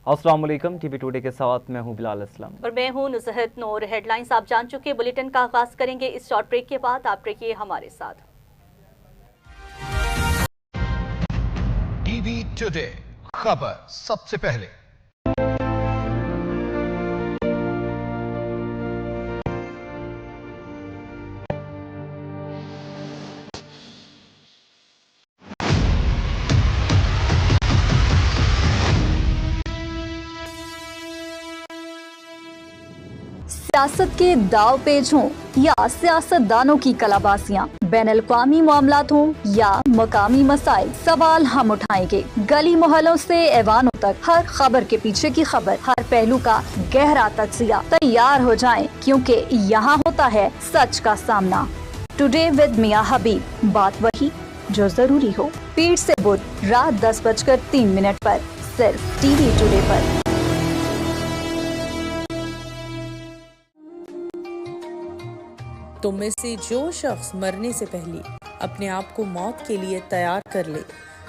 अस्सलाम वालेकुम, TV today के साथ मैं हूं बिलाल असलम और मैं हूं नुसहत नूर। हेडलाइंस आप जान चुके। बुलेटिन का आगाज करेंगे इस शॉर्ट ब्रेक के बाद। आप रहिए हमारे साथ। टीवी टुडे खबर सबसे पहले। सियासत के दाव पेच हों या सियासतदानों की कलाबाजियां, बैनुल-अक़वामी मामलात हों या मकामी मसाइल, सवाल हम उठाएंगे। गली मोहल्लों से ऐवानों तक हर खबर के पीछे की खबर, हर पहलू का गहरा तज्जिया। तैयार हो जाएं, क्योंकि यहाँ होता है सच का सामना। टुडे विद मियां हबीब, बात वही जो जरूरी हो। पीर से बुध रात 10:03 पर सिर्फ टीवी टुडे पर। तुम में से जो शख्स मरने से पहले अपने आप को मौत के लिए तैयार कर ले,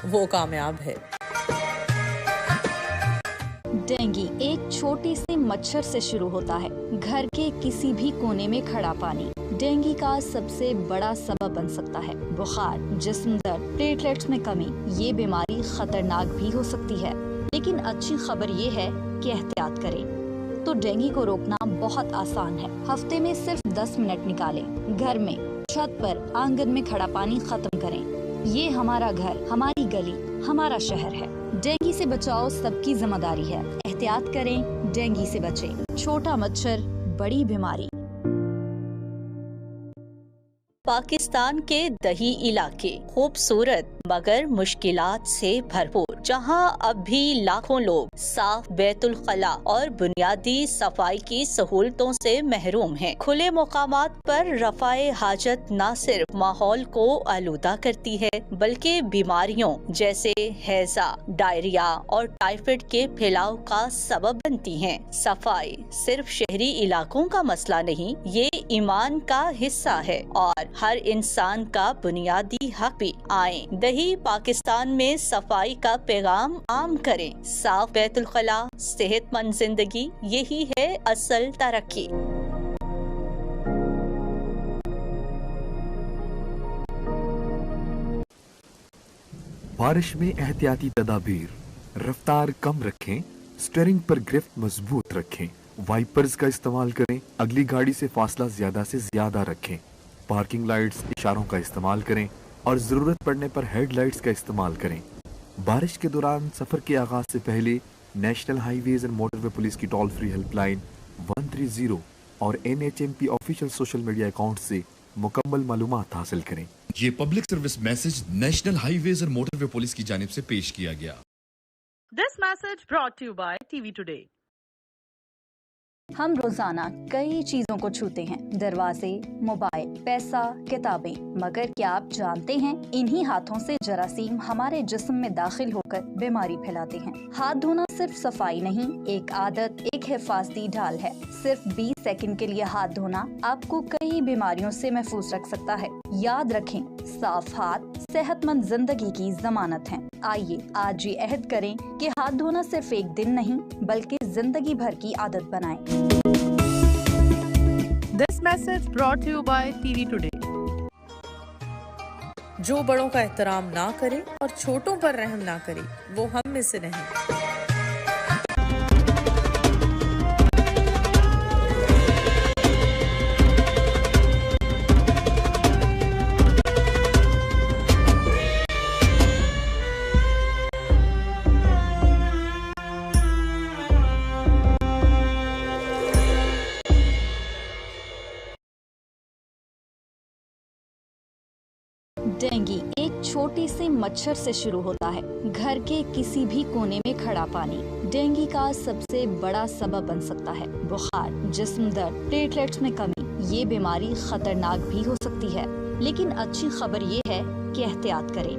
वो कामयाब है। डेंगू एक छोटे से मच्छर से शुरू होता है। घर के किसी भी कोने में खड़ा पानी डेंगू का सबसे बड़ा सबब बन सकता है। बुखार, जिस्म दर्द, प्लेटलेट्स में कमी, ये बीमारी खतरनाक भी हो सकती है। लेकिन अच्छी खबर ये है कि एहतियात करें तो डेंगू को रोकना बहुत आसान है। हफ्ते में सिर्फ 10 मिनट निकालें। घर में, छत पर, आंगन में खड़ा पानी खत्म करें। ये हमारा घर, हमारी गली, हमारा शहर है। डेंगू से बचाओ सबकी जिम्मेदारी है। एहतियात करें, डेंगू से बचें। छोटा मच्छर, बड़ी बीमारी। पाकिस्तान के दही इलाके खूबसूरत मगर मुश्किलात से भरपूर, जहां अब भी लाखों लोग साफ बैतुल खला और बुनियादी सफाई की सहूलतों से महरूम हैं। खुले मुकामात पर रफाए हाजत न सिर्फ माहौल को आलूदा करती है, बल्कि बीमारियों जैसे हैजा, डायरिया और टाइफाइड के फैलाव का सबब बनती हैं। सफाई सिर्फ शहरी इलाकों का मसला नहीं, ये ईमान का हिस्सा है और हर इंसान का बुनियादी हक भी। आए दही पाकिस्तान में सफाई का पैगाम आम करें। साफ बैतुल खला, सेहतमंद जिंदगी, यही है असल तरक्की। बारिश में एहतियाती तदाबीर, रफ्तार कम रखें, स्टीयरिंग पर गिरफ्त मजबूत रखें, वाइपर्स का इस्तेमाल करें, अगली गाड़ी से फासला ज्यादा से ज्यादा रखें, पार्किंग लाइट्स, इशारों का इस्तेमाल करें और जरूरत पड़ने पर हेडलाइट्स का इस्तेमाल करें। बारिश के दौरान सफर के आगाज से पहले national highways and motorway police की टोल फ्री हेल्पलाइन 130 और NHMP official social media account से मुकम्मल मालूमात हासिल करें। ये public service message national highways और मोटरवे पुलिस की जानिब से पेश किया गया। This message brought to you by TV Today. हम रोजाना कई चीजों को छूते हैं, दरवाजे, मोबाइल, पैसा, किताबें, मगर क्या आप जानते हैं इन्हीं हाथों से जरासीम हमारे जिस्म में दाखिल होकर बीमारी फैलाते हैं। हाथ धोना सिर्फ सफाई नहीं, एक आदत, एक हिफाजती ढाल है। सिर्फ 20 सेकंड के लिए हाथ धोना आपको कई बीमारियों से महफूज रख सकता है। याद रखें, साफ हाथ सेहतमंद जिंदगी की जमानत है। आइए आज ये अहद करें कि हाथ धोना सिर्फ एक दिन नहीं, बल्कि जिंदगी भर की आदत बनाएं। This message brought to you by TV Today. जो बड़ों का एहतराम ना करे और छोटों पर रहम ना करे, वो हम में से नहीं। डेंगू एक छोटे से मच्छर से शुरू होता है। घर के किसी भी कोने में खड़ा पानी डेंगू का सबसे बड़ा सबब बन सकता है। बुखार, जिस्म दर्द, प्लेटलेट्स में कमी, ये बीमारी खतरनाक भी हो सकती है। लेकिन अच्छी खबर ये है कि एहतियात करें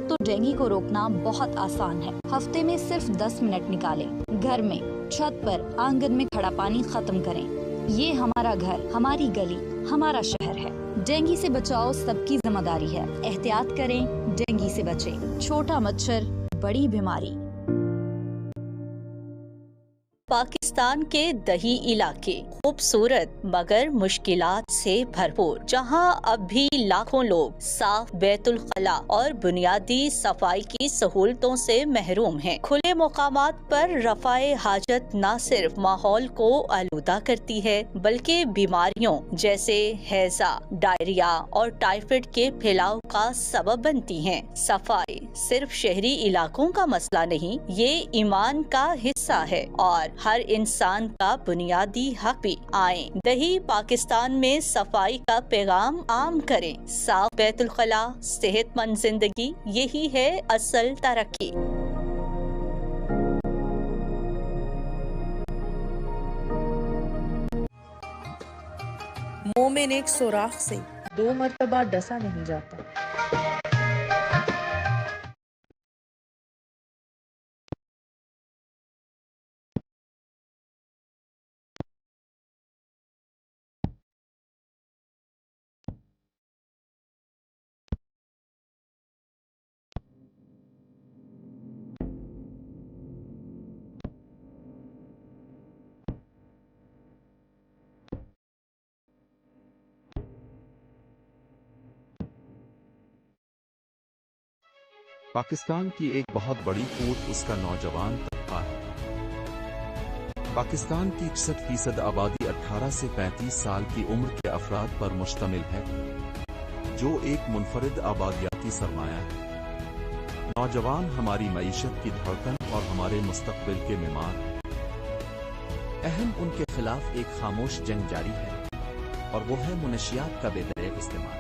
तो डेंगू को रोकना बहुत आसान है। हफ्ते में सिर्फ 10 मिनट निकालें। घर में, छत पर, आंगन में खड़ा पानी खत्म करें। ये हमारा घर, हमारी गली, हमारा शहर है। डेंगू से बचाओ सबकी जिम्मेदारी है। एहतियात करें, डेंगू से बचें। छोटा मच्छर, बड़ी बीमारी। पाकिस्तान के दही इलाके खूबसूरत मगर मुश्किलात से भरपूर, जहां अब भी लाखों लोग साफ बैतुल खला और बुनियादी सफाई की सहूलतों से महरूम हैं। खुले मकामात पर रफाए हाजत न सिर्फ माहौल को आलूदा करती है बल्कि बीमारियों जैसे हैजा, डायरिया और टाइफाइड के फैलाव का सबब बनती है। सफाई सिर्फ शहरी इलाकों का मसला नहीं, ये ईमान का हिस्सा है और हर इंसान का बुनियादी हक भी। आए दही पाकिस्तान में सफाई का पैगाम आम करें। साफ बैतुल खला, सेहतमंद जिंदगी, यही है असल तरक्की। मोमिन एक सुराख से 2 मरतबा डसा नहीं जाता। पाकिस्तान की एक बहुत बड़ी कूट उसका नौजवान तबका है। पाकिस्तान की 61% आबादी 18 से 35 साल की उम्र के अफराद पर मुश्तमिल है, जो एक मुनफरिद आबादियाती सरमाया है। नौजवान हमारी मईशत की धड़कन और हमारे मुस्तकबिल के मीमार हैं। अहम उनके खिलाफ एक खामोश जंग जारी है और वो है मुनशियात का बेदरेग इस्तेमाल।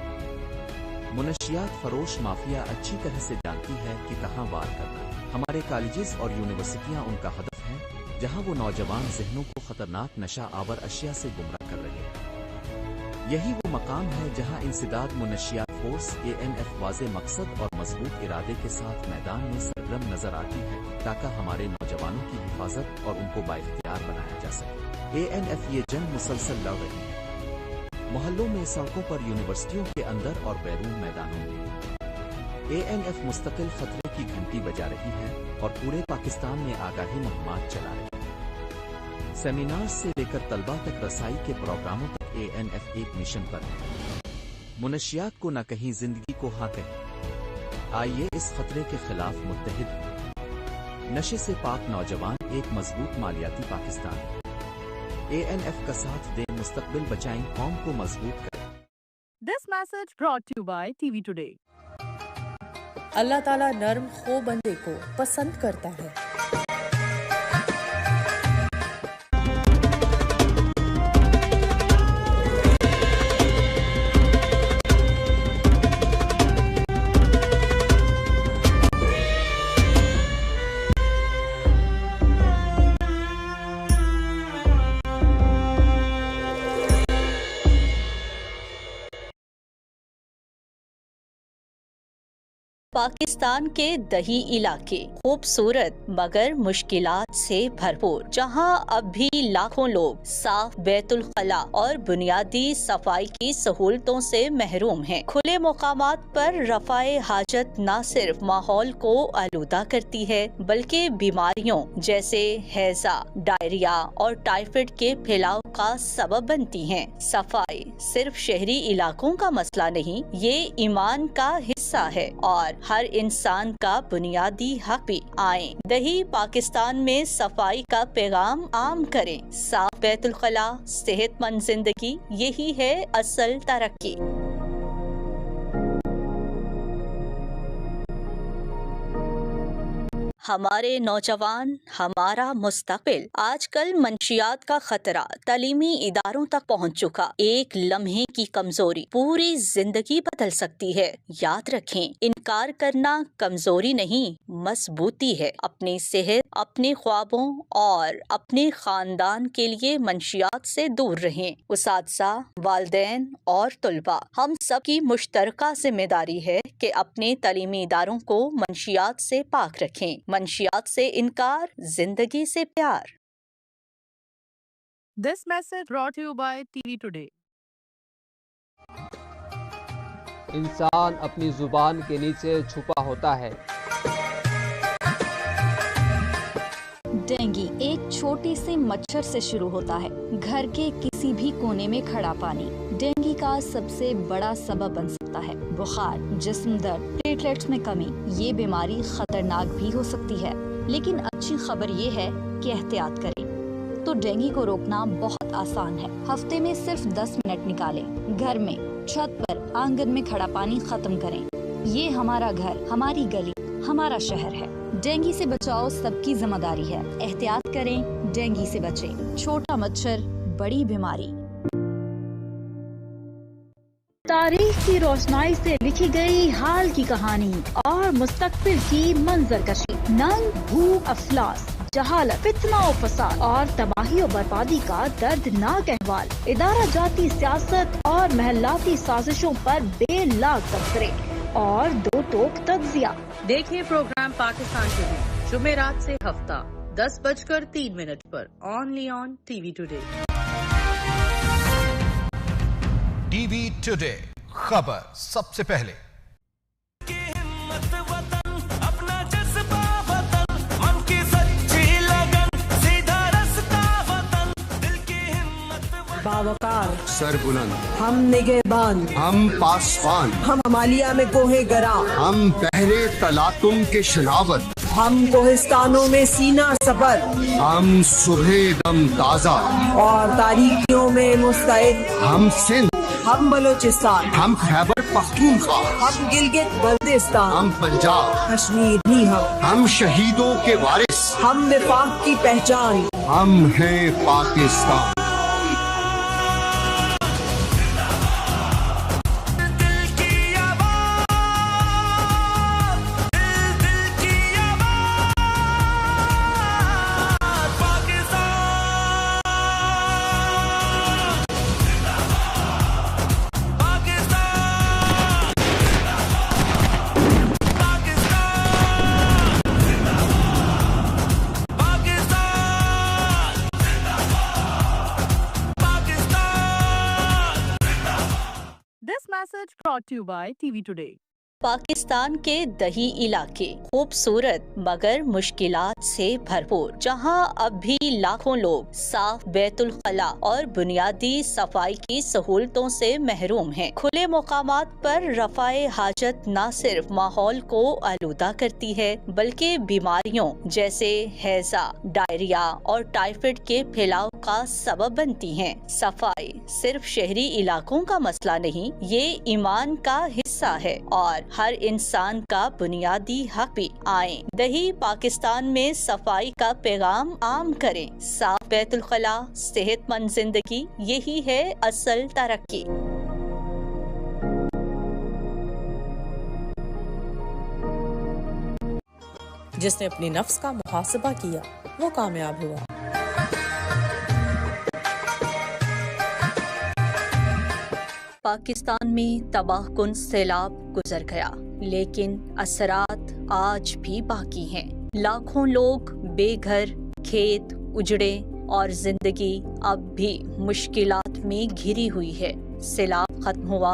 मुनशियात फरोश माफिया अच्छी तरह से जानती है कि कहां वार करना है। हमारे कॉलेजेस और यूनिवर्सिटियां उनका हदफ हैं, जहां वो नौजवान जहनों को खतरनाक नशा आवर अशिया से गुमराह कर रहे हैं। यही वो मकाम है जहां इंसदाद मुनशियात फोर्स ANF वाज़े मकसद और मजबूत इरादे के साथ मैदान में सरगर्म नजर आती है, ताकि हमारे नौजवानों की हिफाजत और उनको बाइख्तियार बनाया जा सके। ANF ये जंग मुसलसल लड़ रही है, मोहल्लों में, सड़कों पर, यूनिवर्सिटियों के अंदर और बैरून मैदानों में। ANF मुस्तकिल खतरे की घंटी बजा रही है और पूरे पाकिस्तान में आगाही मुहिमात चला रही है। सेमिनार से लेकर तलबा तक रसाई के प्रोग्रामों तक ANF एक मिशन पर है। मुनशियात को न कहीं, जिंदगी को हाँ कहीं। आइए इस खतरे के खिलाफ मुत्तहिद हों। नशे से पाक नौजवान, एक मजबूत मालियाती पाकिस्तान। ANF का साथ दें, मुस्तकबिल बचाएं, कौम को मजबूत करें। This message brought to you by TV Today. अल्लाह ताला नर्म खो बंदे को पसंद करता है। पाकिस्तान के दही इलाके खूबसूरत मगर मुश्किलात से भरपूर, जहां अब भी लाखों लोग साफ बैतुल खला और बुनियादी सफाई की सहूलतों से महरूम हैं। खुले मकामात पर रफाए हाजत न सिर्फ माहौल को आलूदा करती है बल्कि बीमारियों जैसे हैजा, डायरिया और टाइफाइड के फैलाव का सबब बनती हैं। सफाई सिर्फ शहरी इलाकों का मसला नहीं, ये ईमान का हिस्सा है और हर इंसान का बुनियादी हक भी। आए दही पाकिस्तान में सफाई का पैगाम आम करें। साफ बैतुल खला, सेहतमंद जिंदगी, यही है असल तरक्की। हमारे नौजवान, हमारा मुस्तकबिल। आजकल मंशियात का खतरा तालीमी इदारों तक पहुंच चुका। एक लम्हे की कमजोरी पूरी जिंदगी बदल सकती है। याद रखें, इनकार करना कमजोरी नहीं, मजबूती है। अपनी सेहत, अपने ख्वाबों और अपने खानदान के लिए मंशियात से दूर रहें। उसातिज़ा, वालिदैन और तुलबा, हम सब की मुश्तरका जिम्मेदारी है कि अपने तालीमी इदारों को मंशियात से पाक रखें। मंशियात से इनकार, जिंदगी से प्यार। This message brought to you by TV Today. इंसान अपनी जुबान के नीचे छुपा होता है। डेंगू एक छोटे से मच्छर से शुरू होता है। घर के किसी भी कोने में खड़ा पानी डेंगू का सबसे बड़ा सबब बन सकता है। बुखार, जिस्म दर्द, प्लेटलेट्स में कमी, ये बीमारी खतरनाक भी हो सकती है। लेकिन अच्छी खबर ये है कि एहतियात करें। तो डेंगू को रोकना बहुत आसान है। हफ्ते में सिर्फ 10 मिनट निकालें। घर में, छत पर, आंगन में खड़ा पानी खत्म करें। ये हमारा घर, हमारी गली, हमारा शहर है। डेंगू से बचाव सबकी जिम्मेदारी है। एहतियात करें, डेंगू से बचें। छोटा मच्छर, बड़ी बीमारी। तारीख की रोशनाई से लिखी गई हाल की कहानी और मुस्तकबिल की मंजरकशी। नंग, भूख, अफलास, जहालत, फितना और फसाद और तबाही और बर्बादी का दर्दनाक अहवाल। इदारा जाती सियासत और महलाती साजिशों पर बेलाग तबसरे और दो टोक तज्जिया। देखिए प्रोग्राम पाकिस्तान टीवी जुमेरात से हफ्ता 10:03 पर only on TV today. TV today, खबर सबसे पहले। बावकार, सरबुलंद, हम निगहबान, हम पासवान, हम हिमालय में कोहे गरा, हम बहरे तलातुम के शनावत, हम कोहिस्तानों में सीना सफर, हम सुबह दम ताजा और तारीखियों में मुस्तैद, हम सिंध, हम बलोचिस्तान, हम खैबर पख्तूनख्वा, हम गिलगित बल्तिस्तान, हम पंजाब, कश्मीर भी हम शहीदों के वारिस, हम विफाक की पहचान, हम हैं Pakistan. Message brought to you by TV Today. Pakistan के दही इलाके खूबसूरत मगर मुश्किलात से भरपूर, जहां अब भी लाखों लोग साफ बैतुल खला और बुनियादी सफाई की सहूलतों से महरूम हैं। खुले मुकामात पर रफाए हाजत न सिर्फ माहौल को आलूदा करती है बल्कि बीमारियों जैसे हैजा, डायरिया और टाइफाइड के फैलाव का सबब बनती हैं। सफाई सिर्फ शहरी इलाकों का मसला नहीं, ये ईमान का हिस्सा है और हर इंसान का बुनियादी हक भी। आए दही पाकिस्तान में सफाई का पैगाम आम करें। साफ बैतुल खला, सेहतमंद जिंदगी, यही है असल तरक्की। जिसने अपनी नफ्स का मुहासबा किया वो कामयाब हुआ। पाकिस्तान में तबाहकुन सैलाब गुजर गया, लेकिन असरात आज भी बाकी हैं। लाखों लोग बेघर, खेत उजड़े और जिंदगी अब भी मुश्किलात में घिरी हुई है। सैलाब खत्म हुआ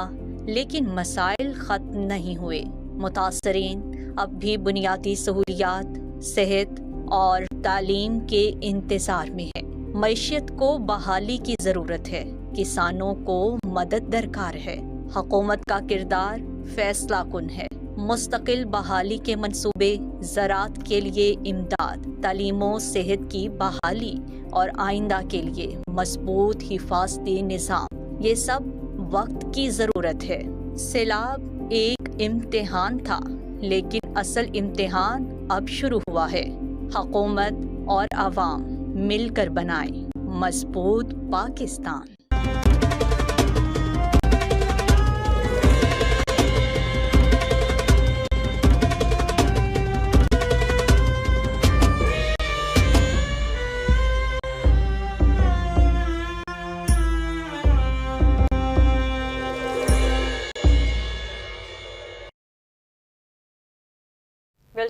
लेकिन मसाइल खत्म नहीं हुए। मुतासरीन अब भी बुनियादी सहूलियात, सेहत और तालीम के इंतजार में है। मईशत को बहाली की जरूरत है, किसानों को मदद दरकार है। हुकूमत का किरदार फैसला कुन है। मुस्तकिल बहाली के मंसूबे, ज़राअत के लिए इमदाद, तालीमो सेहत की बहाली और आइंदा के लिए मजबूत हिफाजती निज़ाम, ये सब वक्त की ज़रूरत है। सैलाब एक इम्तिहान था, लेकिन असल इम्तिहान अब शुरू हुआ है। हुकूमत और अवाम मिलकर बनाए मजबूत पाकिस्तान।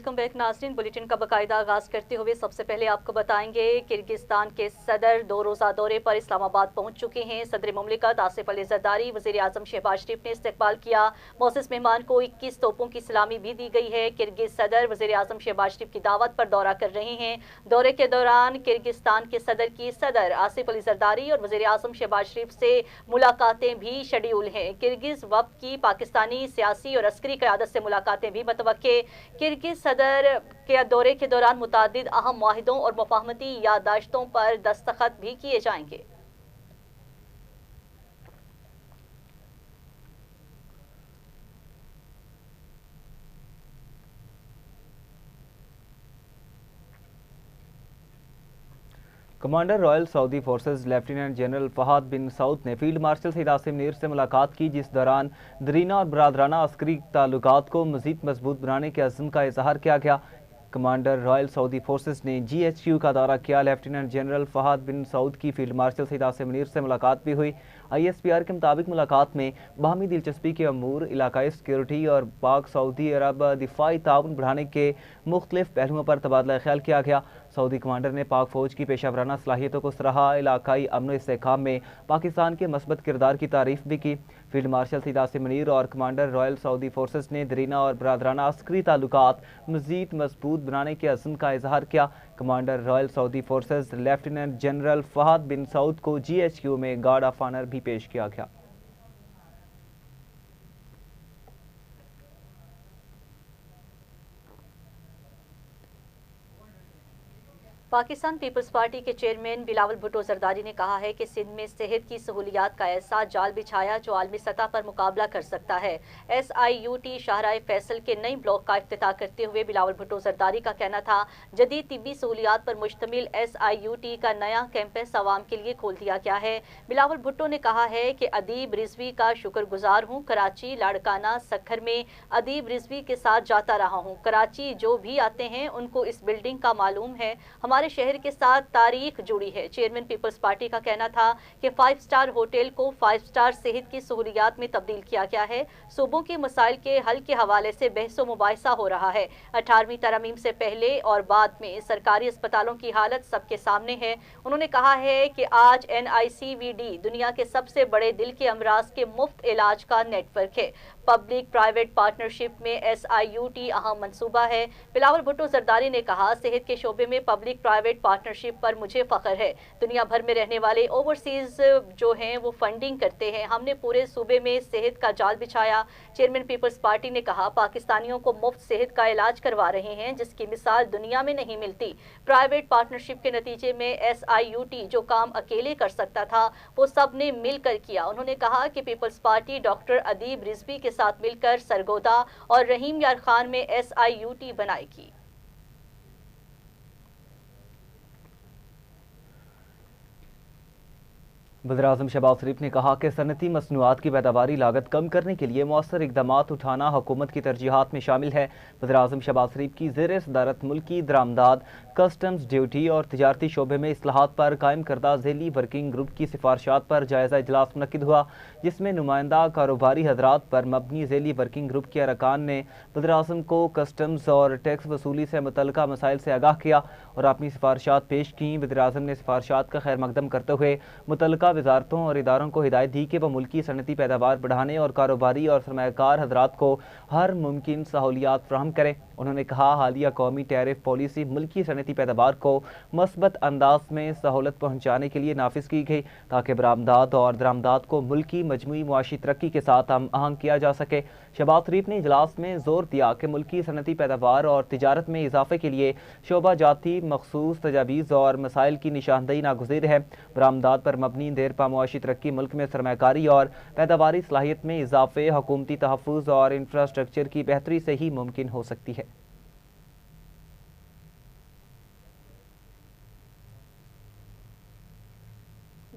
वेलकम बैक नाज़रीन। बुलेटिन का बाकायदा आगाज़ करते हुए सबसे पहले आपको बताएंगे किर्गिस्तान के सदर 2 रोज़ा दौरे पर इस्लामाबाद पहुंच चुके हैं। सदर मुमलिकत आसिफ अली ज़रदारी, वज़ीर आज़म शहबाज शरीफ ने इस्तकबाल किया। मोअज़्ज़ज़ मेहमान को 21 तोपों की सलामी भी दी गई है। किर्गिज़ सदर वज़ीर आज़म शहबाज शरीफ की दावत पर दौरा कर रहे हैं। दौरे के दौरान किर्गिस्तान के सदर की सदर आसिफ अली ज़रदारी और वज़ीर आज़म शहबाज शरीफ से मुलाकातें भी शेड्यूल हैं। किर्गिज़ वफ़द की पाकिस्तानी सियासी और अस्करी क़यादत से मुलाकातें भी मतवक्के। किर्गिज़ सदर के दौरे के दौरान मुतादिद अहम मुआहिदों और मुफाहमती याददाश्तों पर दस्तखत भी किए जाएंगे। Commander royal Saudi forces lieutenant general Fahad bin Saud ने फील्ड मार्शल सईद आसिम मीर से मुलाकात की, जिस दौरान दरीना और बरादराना अस्करी ताल्लुकात को मज़ीद मजबूत बनाने के अज़्म का इजहार किया गया। कमांडर रॉयल सऊदी फोर्सेस ने GHQ का दौरा किया। Lieutenant general Fahad bin Saud की फील्ड मार्शल सईद आसिम मीर से मुलाकात भी हुई। ISPR के मुताबिक मुलाकात में बाहमी दिलचस्पी के अमूर, इलाकाई सिक्योरिटी और पाक सऊदी अरब दिफाई ताउन बढ़ाने के मुख्तलिफ पहलुओं पर तबादला ख्याल किया गया। सऊदी कमांडर ने पाक फौज की पेशावराना सलाहियतों को सराहा। इलाकाई अमन इस्तेहकाम में पाकिस्तान के मस्बत किरदार की तारीफ भी की। फील्ड मार्शल सईद आसिम मीर और कमांडर रॉयल सऊदी फोर्सेस ने दरीना और बरादराना अस्करी ताल्लुकात मज़ीद मजबूत बनाने के अज़्म का इजहार किया। Commander royal Saudi forces lieutenant general Fahad bin Saud को GHQ में गार्ड ऑफ ऑनर भी पेश किया गया। पाकिस्तान पीपल्स पार्टी के चेयरमैन बिलावल भुट्टो जरदारी ने कहा है कि सिंध में सेहत की सहूलियात का ऐसा जाल बिछाया जो आलमी सतह पर मुकाबला कर सकता है। SIUT शाहराह फैसल के नई ब्लॉक का इफ्तिताह करते हुए बिलावल भुट्टो जरदारी का कहना था, जदीद तिब्बी सहूलियात पर मुश्तमिल SIUT का नया कैंपस आवाम के लिए खोल दिया गया है। बिलावल भुट्टो ने कहा है कि अदीब रिजवी का शुक्रगुजार हूँ। कराची, लाड़काना, सखर में अदीब रिजवी के साथ जाता रहा हूँ। कराची जो भी आते हैं उनको इस बिल्डिंग का मालूम है, हमारे शहर के साथ तारीख जुड़ी है। चेयरमैन पीपल्स पार्टी का कहना था कि 5 स्टार होटल को 5 स्टार सेहत की सहूलियात में तब्दील किया गया है। सूबों के मसाइल के हल के हवाले से बहसो मुबाहिसा हो रहा है। 18वीं तरमीम से पहले और बाद में सरकारी अस्पतालों की हालत सबके सामने है। उन्होंने कहा है कि आज NICVD दुनिया के सबसे बड़े दिल के अमराज के मुफ्त इलाज का नेटवर्क है। पब्लिक प्राइवेट पार्टनरशिप में SIUT अहम मंसूबा है। बिलावल भुट्टो जरदारी ने कहा, सेहत के शोबे में पब्लिक प्राइवेट पार्टनरशिप पर मुझे फख्र है। दुनिया भर में रहने वाले ओवरसीज जो हैं वो फंडिंग करते हैं। हमने पूरे सूबे में सेहत का जाल बिछाया। चेयरमैन पीपल्स पार्टी ने कहा, पाकिस्तानियों को मुफ्त सेहत का इलाज करवा रहे हैं जिसकी मिसाल दुनिया में नहीं मिलती। प्राइवेट पार्टनरशिप के नतीजे में SIUT जो काम अकेले कर सकता था वो सब ने मिलकर किया। उन्होंने कहा कि पीपल्स पार्टी डॉक्टर अदीब रिजवी के साथ मिलकर सरगोदा और रहीम यार खान में SIUT बनाएगी। वज़ीर-ए-आज़म शहबाज शरीफ ने कहा कि सनती मसनूआत की पैदावारी लागत कम करने के लिए मौसर इक़दामात उठाना हुकूमत की तरजीहात में शामिल है। वज़ीर-ए-आज़म शहबाज शरीफ की ज़ेर सदारत मुल्की दरामदाद, कस्टम्स ड्यूटी और तिजारती शोबे में इस्लाहात पर कायम करदा ज़ेली वर्किंग ग्रुप की सिफारशात पर जायज़ा इजलास मुनक्किद हुआ, जिसमें नुमाइंदा कारोबारी हजरात पर मबनी ज़ेली वर्किंग ग्रुप के अरकान ने वज़ीर-ए-आज़म को कस्टम्स और टैक्स वसूली से मुतल्लिका मसाइल से आगाह किया और अपनी सिफारशात पेश की। वज़ीर-ए-आज़म ने सिफारशात का खैर मकदम करते हुए मुतल्लिका वजारतों और इदारों को हिदायत दी कि वह मुल्की सनती पैदावार बढ़ाने और कारोबारी और सरमायाकार हजरात को हर मुमकिन सहूलियात फराहम करें। उन्होंने कहा, हालिया कौमी टैरिफ पॉलिसी मुल्की सनती पैदावार को मस्बत अंदाज में सहूलत पहुँचाने के लिए नाफिज की गई ताकि बरामदात और दरामदात को मुल्की मजमूई मुआशी तरक्की के साथ हम आहंग किया जा सके। शहबाज शरीफ ने इजलास में जोर दिया कि मुल्की सनती पैदावार और तिजारत में इजाफे के लिए शोबा जाती मखसूस तजावीज़ और मसाइल की निशानदही नागुज़ीर है। बरामदात पर मबनी देरपा मुआशी तरक्की मुल्क में सरमायाकारी और पैदावारी सलाहियत में इजाफे, हुकूमती तहफ़्फ़ुज़ और इंफ्रास्ट्रक्चर की बेहतरी से ही मुमकिन हो सकती है।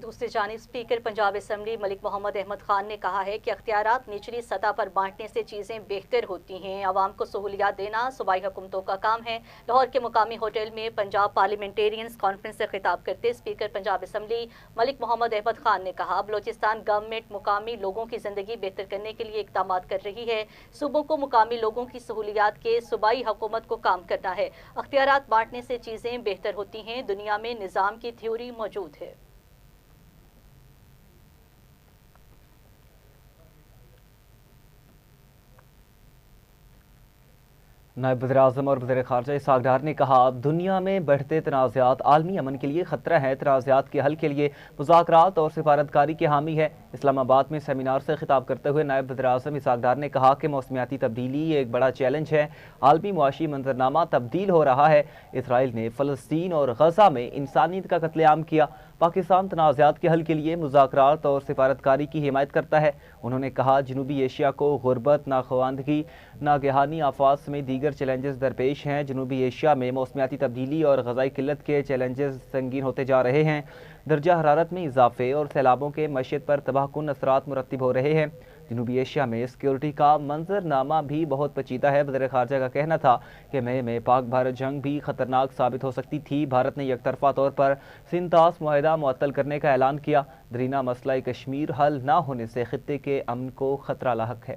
دوسری جانب اسپیکر پنجاب اسمبلی ملک محمد احمد خان نے کہا ہے کہ اختیارات نچلی سطح پر بانٹنے سے چیزیں بہتر ہوتی ہیں، عوام کو سہولیات دینا صوبائی حکومتوں کا کام ہے۔ لاہور کے مقامی ہوٹل میں پنجاب پارلیمنٹیرینز کانفرنس سے خطاب کرتے اسپیکر پنجاب اسمبلی ملک محمد احمد خان نے کہا، بلوچستان گورنمنٹ مقامی لوگوں کی زندگی بہتر کرنے کے لیے اقدامات کر رہی ہے، صوبوں کو مقامی لوگوں کی سہولیات کے صوبائی حکومت کو کام کرنا ہے، اختیارات بانٹنے سے چیزیں بہتر ہوتی ہیں، دنیا میں نظام کی تھیوری موجود ہے۔ نائب وزیراعظم اور وزیر خارجہ اسحاق ڈار نے کہا، دنیا میں بڑھتے تنازعات عالمی امن کے لیے خطرہ ہے، تنازعات کے حل کے لیے مذاکرات اور سفارتکاری کے حامی ہے۔ اسلام آباد میں سیمینار سے خطاب کرتے ہوئے نائب وزیراعظم اسحاق ڈار نے کہا کہ موسمیاتی تبدیلی ایک بڑا چیلنج ہے، عالمی معاشی منظرنامہ تبدیل ہو رہا ہے۔ اسرائیل نے فلسطین اور غزہ میں انسانیت کا قتل عام کیا، پاکستان تنازعات کے حل کے لیے مذاکرات اور سفارتکاری کی حمایت کرتا ہے۔ انہوں نے کہا، جنوبی ایشیا کو غربت، ناخواندگی، ناگہانی آفات سمیت دیگر چیلنجز درپیش ہیں۔ جنوبی ایشیا میں موسمیاتی تبدیلی اور غذائی قلت کے چیلنجز سنگین ہوتے جا رہے ہیں، درجہ حرارت میں اضافے اور سیلابوں کے معیشت پر تباہ کن اثرات مرتب ہو رہے ہیں۔ جنوبی ایشیا میں سیکیورٹی کا منظرنامہ بھی بہت پیچیدہ ہے۔ وزیر خارجہ کا کہنا تھا کہ مئی میں پاک بھارت جنگ بھی خطرناک ثابت ہو سکتی تھی۔ بھارت نے یک طرفہ طور پر سنتاس معاہدہ معطل کرنے کا اعلان کیا۔ درینہ مسئلہ کشمیر حل نہ ہونے سے خطے کے امن کو خطرہ لاحق ہے۔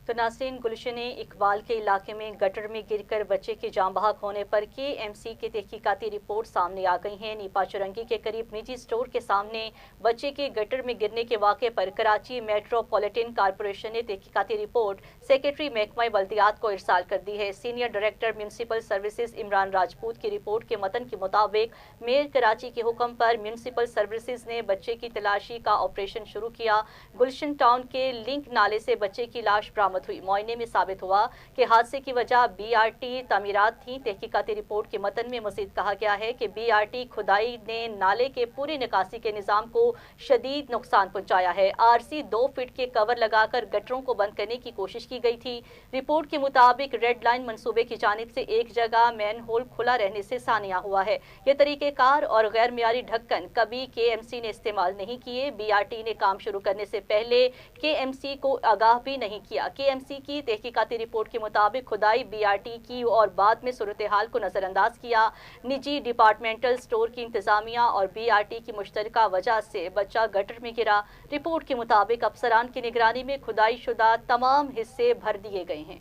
تو ناظرین، گلشن اقبال کے علاقے میں گٹر میں گر کر بچے کے جاں بحق ہونے پر کے ایم سی کی تحقیقاتی رپورٹ سامنے آ گئی ہیں۔ نیپا چرنگی کے قریب نجی سٹور کے سامنے بچے کے گٹر میں گرنے کے واقعے پر کراچی میٹروپولیٹن کارپوریشن نے تحقیقاتی رپورٹ سیکرٹری محکمہ بلدیات کو ارسال کر دی ہے۔ Senior director municipal services Imran Rajput کی رپورٹ کے متن کے مطابق میئر کراچی کے حکم پر میونسپل سروسز نے بچے کی تلاشی کا آپریشن شروع کیا۔ گلشن ٹاؤن کے لنک نالے سے بچے کی لاش برآمد ہوئی۔ معائنے میں ثابت ہوا کہ حادثے کی وجہ بی آر ٹی تعمیرات تھیں۔ تحقیقاتی رپورٹ کے متن میں مزید کہا گیا ہے کہ بی آر ٹی کھدائی نے نالے کے پوری نکاسی کے نظام کو شدید نقصان پہنچایا ہے۔ آر سی 2 فٹ کے کور لگا کر گٹروں کو بند کرنے کی کوشش کی گئی تھی۔ رپورٹ کے مطابق ریڈ لائن منصوبے کی جانب سے ایک جگہ مین ہول کھلا رہنے سے سانیہ ہوا ہے۔ یہ طریقہ کار اور غیر معیاری ڈھکن کبھی کے ایم سی نے استعمال نہیں کیے۔ بی آر ٹی نے کام شروع کرنے سے پہلے کے ایم سی کو آگاہ بھی نہیں کیا۔ کے ایم سی کی تحقیقاتی رپورٹ کے مطابق کھدائی بی آر ٹی کی اور بعد میں صورتحال کو نظر انداز کیا۔ نجی ڈپارٹمنٹل سٹور کی انتظامیہ اور بی آر ٹی کی مشترکہ وجہ سے بچہ گٹر میں گرا۔ رپورٹ کے مطابق افسران کی نگرانی میں کھدائی شدہ تمام حصے بھر دیے گئے ہیں۔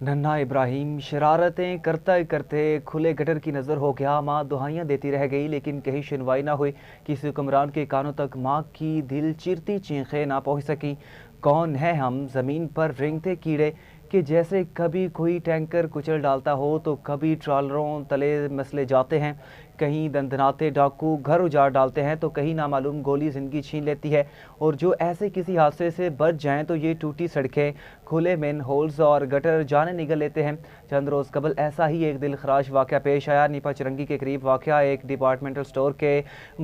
ننھا ابراہیم شرارتیں کرتے کرتے کھلے گٹر کی نظر ہو گیا۔ ماں دہائیاں دیتی رہ گئی لیکن کہیں سنوائی نہ ہوئی۔ کسی حکمران کے کانوں تک ماں کی دل چیرتی چیخیں نہ پہنچ سکیں۔ کون ہے ہم زمین پر رینگتے کیڑے کہ جیسے کبھی کوئی ٹینکر کچل ڈالتا ہو تو کبھی ٹرالروں تلے مسلے جاتے ہیں۔ کہیں دندناتے ڈاکو گھر اجاڑ ڈالتے ہیں تو کہیں نامعلوم گولی زندگی چھین لیتی ہے، اور جو ایسے کسی حادثے سے بچ جائیں تو یہ ٹوٹی سڑکیں، کھلے مین ہولز اور گٹر جانے نگل لیتے ہیں۔ چند روز قبل ایسا ہی ایک دل خراش واقعہ پیش آیا۔ نیپا چرنگی کے قریب واقعہ ایک ڈپارٹمنٹل سٹور کے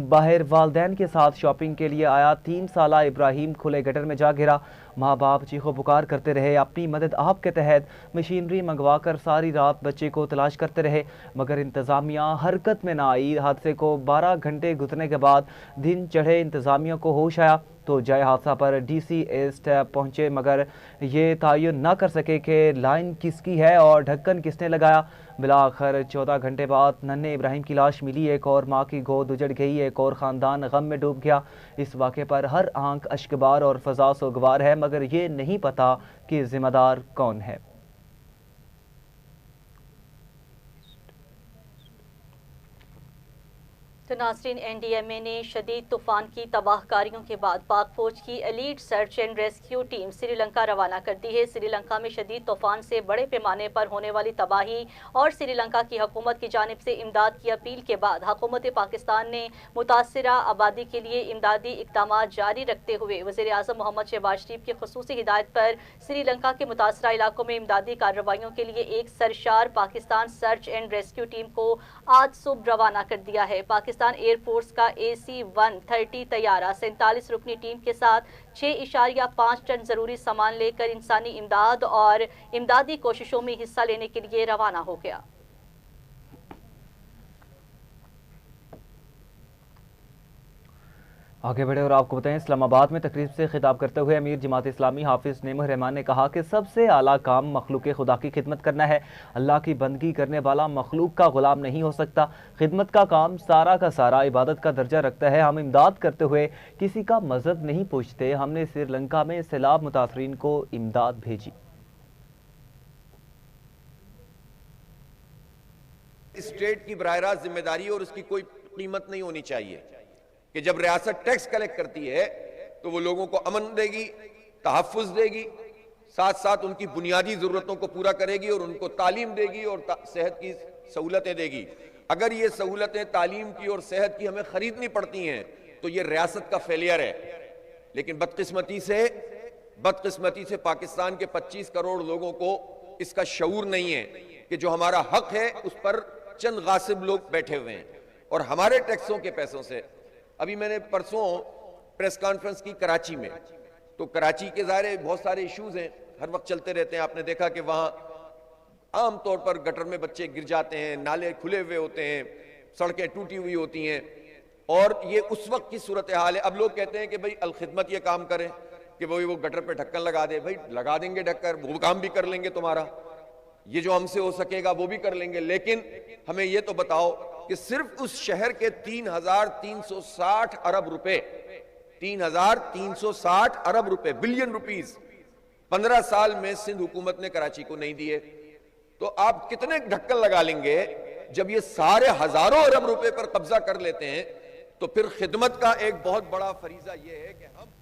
باہر والدین کے ساتھ شاپنگ کے لیے آیا 3 سالہ ابراہیم کھلے گٹر میں جا گرا۔ ماں باپ چیخو پکار کرتے رہے، اپنی مدد آپ کے تحت مشینری منگوا کر ساری رات بچے کو تلاش کرتے رہے، مگر انتظامیہ حرکت میں نہ آئی۔ حادثے کو 12 گھنٹے گزرنے کے بعد دن چڑھے انتظامیہ کو ہوش آیا تو جائے حادثہ پر ڈی سی ایسٹ پہنچے، مگر یہ تعین نہ کر سکے کہ لائن کس کی ہے اور ڈھکن کس نے لگایا۔ بلاخر 14 گھنٹے بعد ننھے ابراہیم کی لاش ملی۔ ایک اور ماں کی گود اجڑ گئی، ایک اور خاندان غم میں ڈوب گیا۔ اس واقعے پر ہر آنکھ اشکبار اور فضا سوگوار ہے، مگر یہ نہیں پتا کہ ذمہ دار کون ہے۔ تو ناظرین، این ڈی ایم اے نے شدید طوفان کی تباہ کاریوں کے بعد پاک فوج کی elite search and rescue team Sri Lanka روانہ کر دی ہے۔ سری لنکا میں شدید طوفان سے بڑے پیمانے پر ہونے والی تباہی اور سری لنکا کی حکومت کی جانب سے امداد کی اپیل کے بعد حکومت پاکستان نے متاثرہ آبادی کے لیے امدادی اقدامات جاری رکھتے ہوئے وزیر اعظم محمد شہباز شریف کی خصوصی ہدایت پر سری لنکا کے متاثرہ علاقوں میں امدادی کارروائیوں کے لیے ایک سرشار Pakistan search and rescue team کو آج صبح روانہ کر دیا ہے۔ پاکستان पाकिस्तान एयरफोर्स का AC-130 तैयारा 47 रुकनी टीम के साथ 6.5 टन जरूरी सामान लेकर इंसानी इमदाद और इमदादी कोशिशों में हिस्सा लेने के लिए रवाना हो गया। आगे बढ़े और आपको बताएं, इस्लामाबाद में तकरीब से खिताब करते हुए अमीर जमात इस्लामी हाफिज नेमुर रहमान ने कहा कि सबसे आला काम मखलूक खुदा की खिदमत करना है। अल्लाह की बंदगी करने वाला मखलूक का गुलाम नहीं हो सकता। खिदमत का काम सारा का सारा इबादत का दर्जा रखता है। हम इमदाद करते हुए किसी का मजहब नहीं पूछते। हमने श्रीलंका में सैलाब मुतासरीन को इमदाद भेजी। स्टेट की बराह रास्त जिम्मेदारी और उसकी कोई कीमत नहीं होनी चाहिए कि जब रियासत टैक्स कलेक्ट करती है तो वो लोगों को अमन देगी, तहफ़्फ़ुज़ देगी, साथ साथ उनकी बुनियादी ज़रूरतों को पूरा करेगी और उनको तालीम देगी और सेहत की सहूलतें देगी। अगर ये सहूलतें तालीम की और सेहत की हमें ख़रीदनी पड़ती हैं तो ये रियासत का फेलियर है। लेकिन बदकिस्मती से पाकिस्तान के 25 करोड़ लोगों को इसका शऊर नहीं है कि जो हमारा हक है उस पर चंद गासिब लोग बैठे हुए हैं और हमारे टैक्सों के पैसों से। अभी मैंने परसों प्रेस कॉन्फ्रेंस की कराची में, तो कराची के ज़ाहिर बहुत सारे इश्यूज हैं, हर वक्त चलते रहते हैं। आपने देखा कि वहाँ आम तौर पर गटर में बच्चे गिर जाते हैं, नाले खुले हुए होते हैं, सड़कें टूटी हुई होती हैं और ये उस वक्त की सूरत हाल है। अब लोग कहते हैं कि भाई अलखिदमत ये काम करें कि वो गटर पे ढक्कन लगा दे। भाई लगा देंगे ढक्कन, वो काम भी कर लेंगे तुम्हारा, ये जो हमसे हो सकेगा वो भी कर लेंगे। लेकिन हमें ये तो बताओ कि सिर्फ उस शहर के 3,360 अरब रुपए, 3,360 अरब रुपए, बिलियन रुपीस 15 साल में सिंध हुकूमत ने कराची को नहीं दिए। तो आप कितने ढक्कन लगा लेंगे जब ये सारे हजारों अरब रुपए पर कब्जा कर लेते हैं। तो फिर खिदमत का एक बहुत बड़ा फरीजा ये है कि हम।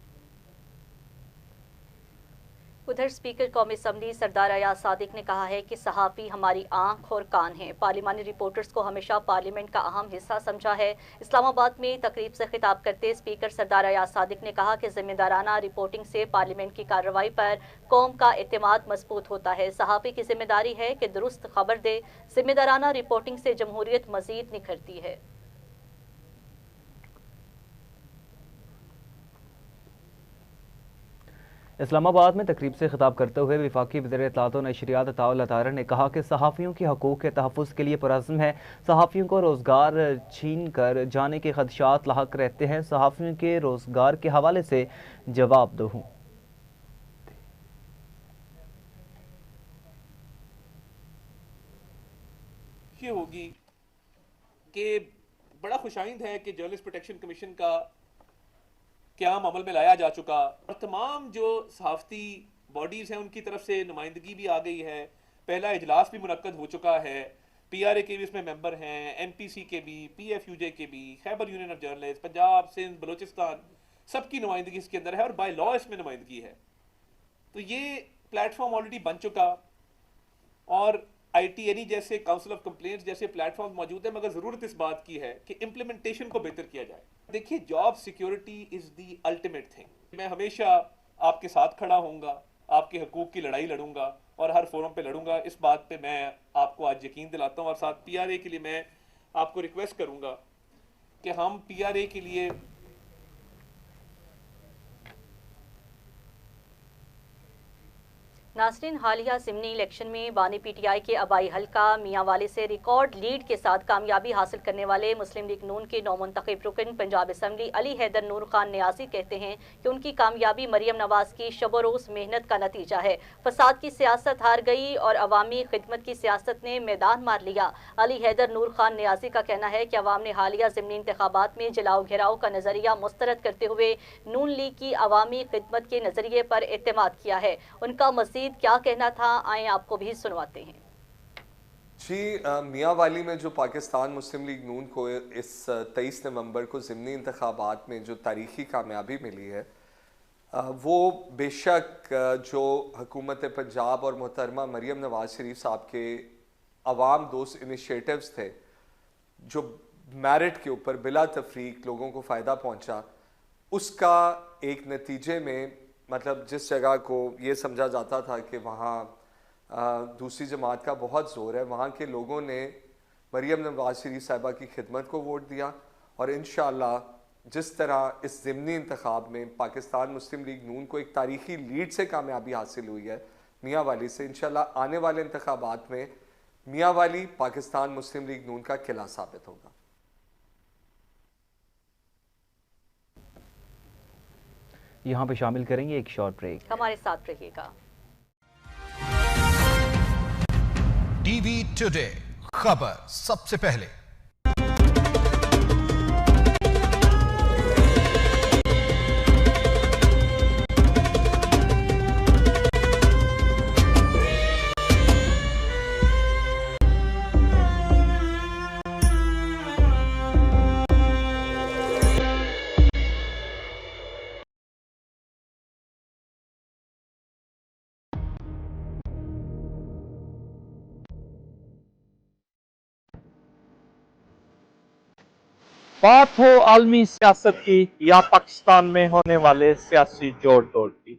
उधर स्पीकर कौमी असम्बली सरदार अयाज सादिक ने कहा है कि सहाफ़ी हमारी आंख और कान हैं। पार्लिमानी रिपोर्टर्स को हमेशा पार्लियामेंट का अहम हिस्सा समझा है। इस्लामाबाद में तकरीब से खिताब करते स्पीकर सरदार अयाज सादिक ने कहा कि जिम्मेदाराना रिपोर्टिंग से पार्लियामेंट की कार्रवाई पर कौम का एतमाद मजबूत होता है। सहाफ़ी की जिम्मेदारी है कि दुरुस्त खबर दे। जिम्मेदाराना रिपोर्टिंग से जमहूरियत मजीद निखरती है। इस्लामाबाद में तकरीब से खिताब करते हुए वफाकी वज़ीर इत्तलात व नशरियात अताउल ताहिर ने कहा कि सहाफ़ियों के हकूक़ के तहफ़्फ़ुज़ के लिए पुरअज़्म है। सहाफ़ियों को रोज़गार छीन कर जाने के खदशात लाहक रहते हैं। सहाफ़ियों के रोज़गार के हवाले से जवाब दो हूँ। ये होगी कि बड़ा खुशाइंद है कि जर्नलिस्ट प्रोटेक्शन कमीशन का क़याम अमल में लाया जा चुका और तमाम जो सहाफ़ती बॉडीज़ हैं उनकी तरफ से नुमाइंदगी भी आ गई है। पहला इजलास भी मुनक्कद हो चुका है। PRA के भी इसमें मेंबर हैं, MPC के भी, PFUJ के भी, Khyber union of journalist, Punjab, Sindh, Balochistan, सबकी नुमाइंदगी इसके अंदर है और बाय लॉ इसमें नुमाइंदगी है। तो ये प्लेटफॉर्म ऑलरेडी बन चुका और ITNE जैसे काउंसिल ऑफ कंप्लेंट्स जैसे प्लेटफॉर्म मौजूद है, मगर ज़रूरत इस बात की है कि इम्प्लीमेंटेशन को बेहतर किया जाए। देखिए, job security is the ultimate thing. मैं हमेशा आपके साथ खड़ा होऊंगा, आपके हकूक़ की लड़ाई लड़ूंगा और हर फोरम पे लड़ूंगा। इस बात पे मैं आपको आज यकीन दिलाता हूँ और साथ PRA के लिए मैं आपको रिक्वेस्ट करूँगा कि हम PRA के लिए नाज़रीन, हालिया ज़िमनी इलेक्शन में बानी PTI के आबाई हल्का मियांवाली से रिकॉर्ड लीड के साथ कामयाबी हासिल करने वाले मुस्लिम लीग नून के नौमुंतखब रुकन पंजाब असम्बली अली हैदर नूर खान न्यासी कहते हैं कि उनकी कामयाबी मरियम नवाज की शब रोज़ मेहनत का नतीजा है। फसाद की सियासत हार गई और अवामी खिदमत की सियासत ने मैदान मार लिया। अली हैदर नूर खान न्यासी का कहना है कि अवाम ने हालिया ज़िमनी इंतखाबात में जलाओ घेराव का नज़रिया मुस्तरद करते हुए नून लीग की अवामी खिदमत के नज़रिए पर एतमाद किया है। उनका मज़ीद क्या कहना था, आए आपको भी सुनवाते हैं। जी, मियांवाली में जो पाकिस्तान मुस्लिम लीग नून को इस 23 नवंबर को ज़िमनी इंतखाबात में जो तारीखी कामयाबी मिली है, वो बेशक जो हुकूमत पंजाब और मोहतरमा मरियम नवाज शरीफ साहब के अवाम दोस्त इनिशिएटिव्स थे, जो मेरिट के ऊपर बिला तफरीक लोगों को फ़ायदा पहुंचा, उसका एक नतीजे में मतलब जिस जगह को ये समझा जाता था कि वहाँ दूसरी जमात का बहुत ज़ोर है, वहाँ के लोगों ने मरियम नवाज शरीफ साहिबा की खिदमत को वोट दिया اور انشاءاللہ جس طرح اس ضمنی انتخاب میں پاکستان مسلم لیگ نون کو ایک تاریخی لیڈ سے کامیابی حاصل ہوئی ہے میاں والی سے، انشاءاللہ آنے والے انتخابات میں میاں والی پاکستان مسلم لیگ نون کا قلعہ ثابت ہوگا۔ یہاں پہ شامل کریں گے ایک شارٹ بریک، ہمارے ساتھ رہیے گا۔ ٹی وی ٹوڈے خبر سب سے پہلے۔ بات ہو عالمی سیاست کی یا پاکستان میں ہونے والے سیاسی جوڑ توڑ کی،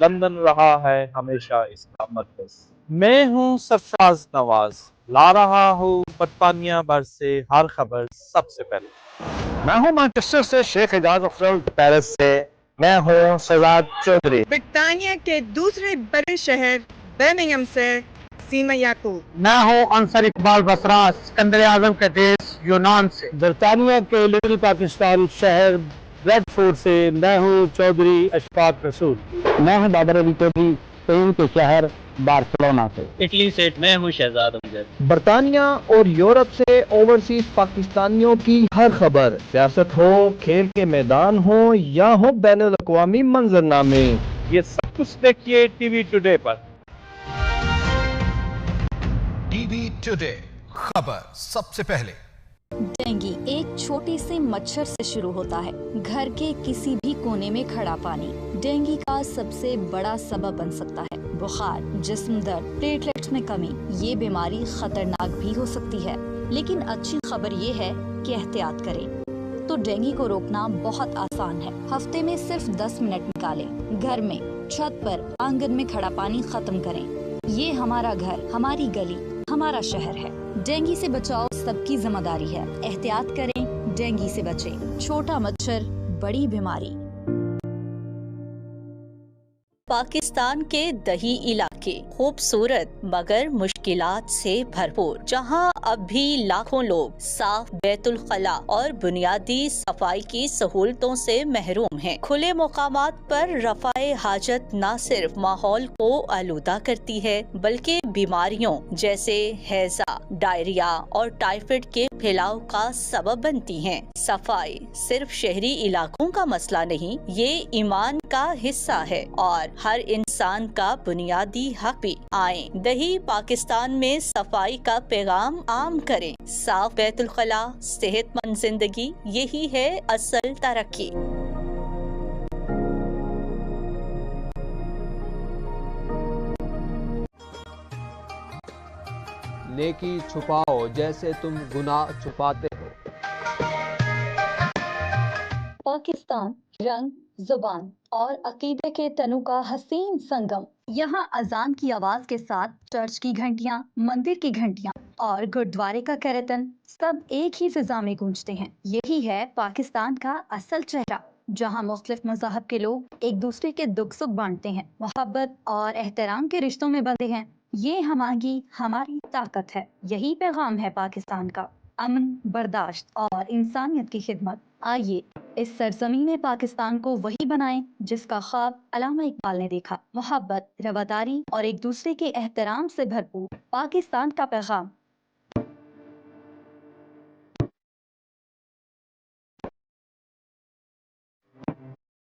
لندن رہا ہے ہمیشہ اس کا مرکز۔ میں ہوں سرفراز نواز، لا رہا ہوں برطانیہ بھر سے ہر خبر سب سے پہلے۔ میں ہوں مانچسٹر سے شیخ اعجاز افضل، پیرس سے میں ہوں سجاد چودھری، برطانیہ کے دوسرے بڑے شہر برمنگھم سے سیما یعقوب، میں ہوں انصر اقبال بصرہ، سکندر اعظم کے دیش یونان سے، برطانیہ کے لٹل پاکستان شہر بریڈ فورڈ سے میں ہوں چودھری اشفاق رسول، میں ہوں بابر علی چودھری، اسپین کے شہر بارسلونا سے، اٹلی سے میں ہوں شہزاد امجد۔ برطانیہ اور یورپ سے اوورسیز پاکستانیوں کی ہر خبر، سیاست ہو، کھیل کے میدان ہو یا ہو بین الاقوامی منظرنامے، یہ سب کچھ دیکھیے ٹی وی ٹوڈے پر۔ ٹی وی ٹوڈے خبر سب سے پہلے۔ ڈینگی ایک چھوٹے سے مچھر سے شروع ہوتا ہے، گھر کے کسی بھی کونے میں کھڑا پانی ڈینگی کا سب سے بڑا سبب بن سکتا ہے۔ بخار، جسم درد، پلیٹلیٹس میں کمی، یہ بیماری خطرناک بھی ہو سکتی ہے، لیکن اچھی خبر یہ ہے کہ احتیاط کریں تو ڈینگی کو روکنا بہت آسان ہے۔ ہفتے میں صرف 10 منٹ نکالیں، گھر میں، چھت پر، آنگن میں کھڑا پانی ختم کریں۔ یہ ہمارا گھر، ہماری گلی، ہمارا شہر ہے۔ ڈینگی سے بچاؤ سب کی ذمہ داری ہے، احتیاط کریں، ڈینگی سے بچیں۔ چھوٹا مچھر، بڑی بیماری۔ پاکستان کے دیہی علاقے خوبصورت مگر مشکلات سے بھرپور، جہاں اب بھی لاکھوں لوگ صاف بیت الخلاء اور بنیادی صفائی کی سہولتوں سے محروم ہیں۔ کھلے مقامات پر رفع حاجت نہ صرف ماحول کو آلودہ کرتی ہے بلکہ بیماریوں جیسے ہیضہ، ڈائریا اور ٹائیفائڈ کے پھیلاؤ کا سبب بنتی ہیں۔ صفائی صرف شہری علاقوں کا مسئلہ نہیں، یہ ایمان کا حصہ ہے اور ہر انسان کا بنیادی حق بھی۔ آئیں دیہی پاکستان میں صفائی کا پیغام عام کریں۔ صاف بیت الخلاء، صحت مند زندگی، یہی ہے اصل ترقی۔ نیکی چھپاؤ جیسے تم گناہ چھپاتے ہو۔ پاکستان رنگ، زبان اور عقیدے کے تنوع کا حسین سنگم۔ یہاں اذان کی آواز کے ساتھ چرچ کی گھنٹیاں، مندر کی گھنٹیاں اور گردوارے کا کیرٹن سب ایک ہی فضا میں گونجتے ہیں۔ یہی ہے پاکستان کا اصل چہرہ، جہاں مختلف مذاہب کے لوگ ایک دوسرے کے دکھ سکھ بانٹتے ہیں، محبت اور احترام کے رشتوں میں بندھے ہیں۔ یہ ہماری طاقت ہے، یہی پیغام ہے پاکستان کا، امن، برداشت اور انسانیت کی خدمت۔ آئیے اس سرزمین پاکستان کو وہی بنائیں جس کا خواب علامہ اقبال نے دیکھا، محبت، رواداری اور ایک دوسرے کے احترام سے بھرپور پاکستان کا پیغام۔